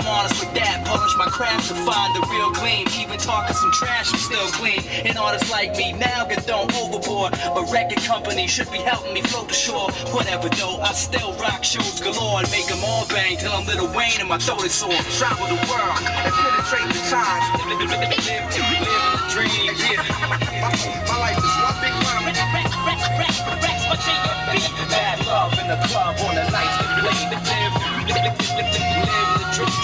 I'm honest with that, polish my craft to find the real gleam. Even talking some trash, I'm still clean. And artists like me now get thrown overboard, but record companies should be helping me float the shore. Whatever though, I still rock shows galore and make them all bang till I'm Little Wayne and my throat is sore. Travel the world and penetrate the time. Live the dream, yeah. My life is one big rhyme. Rex, my J.O.B. Bad love in the club on the nights we live the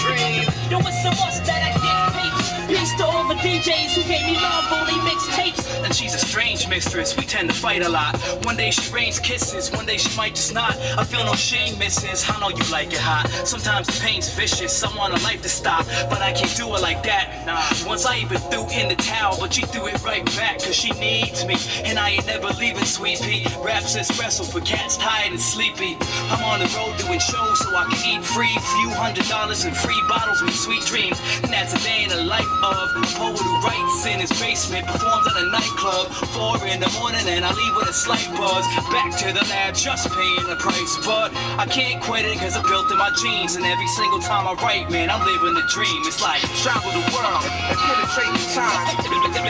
dream. Yo, it's a must that I get papes. Peace to all the DJs who gave me love, only mixtapes. And she's a strange mistress, we tend to fight a lot. One day she rains kisses, one day she might just not. I feel no shame, missus, I know you like it hot. Sometimes the pain's vicious, I want a life to stop, but I can't do it like that. Nah, once I even threw in the towel, but she threw it right back, cause she needs me. And I ain't never leaving, sweet pea. Raps espresso for cats tired and sleepy. I'm on the road doing shows so I can eat free. Few $100s and free bottles with sweet dreams. And that's a day in the life of a poet who writes in his basement, performs at a nightclub, 4 in the morning, and I leave with a slight buzz. Back to the lab, just paying the price, but I can't quit it cause I built in my genes. And every single time I write, man, I'm living the dream. It's like travel the world and penetrate the time. Living the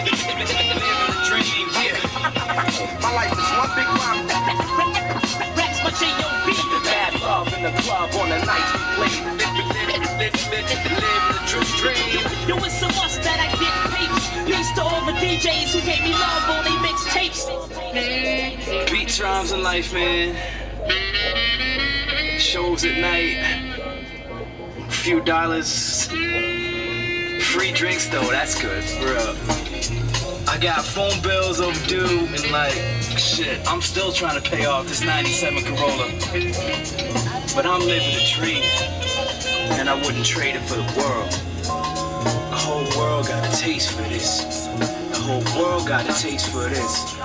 dream, yeah. My life is one big rhyme. Rex, my J.O.B. Bad love in the club on the nights we play. Living the dream. Yo, it's a must that I get papes. Peace to all the DJs who gave me love, only mixtapes. Beats, rhymes, and life, man. Shows at night. Few dollars. Free drinks though, that's good, bro. I got phone bills overdue and like, shit, I'm still trying to pay off this 97 Corolla. But I'm living a dream, and I wouldn't trade it for the world. The whole world got a taste for this. The whole world got a taste for this.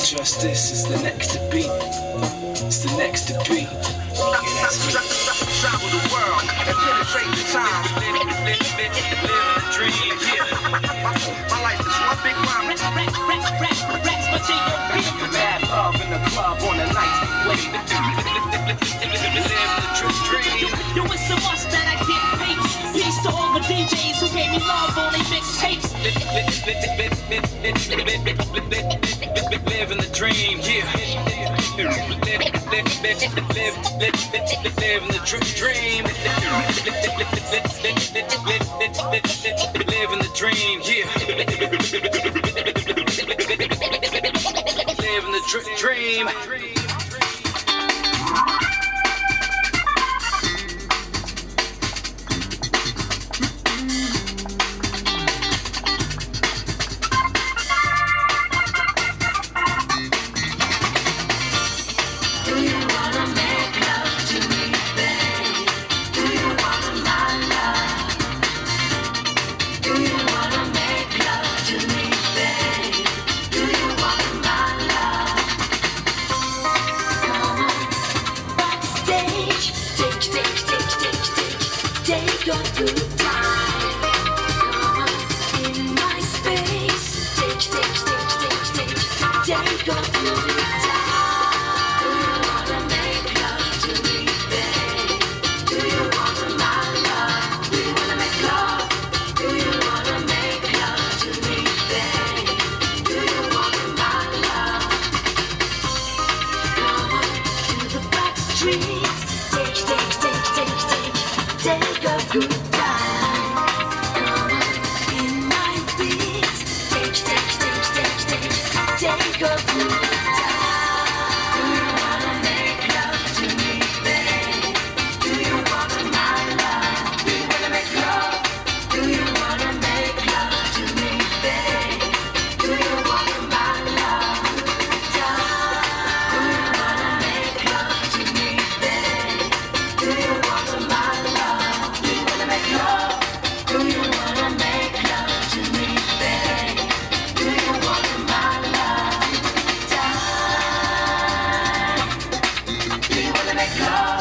Justice is the next to be. It's the next to be. Yeah, that's me. Travel the world and penetrate the time. Living the dream, yeah. My life is one big rhyme. Rex, my J.O.B. Bad love in the club on the nights we play. Living the dream. Yo, it's a must that I get papes. Peace to all the DJs who gave me love, only mixtapes. Living the dream, yeah. Living the dream. Living the dream, yeah. Living the dream. Love.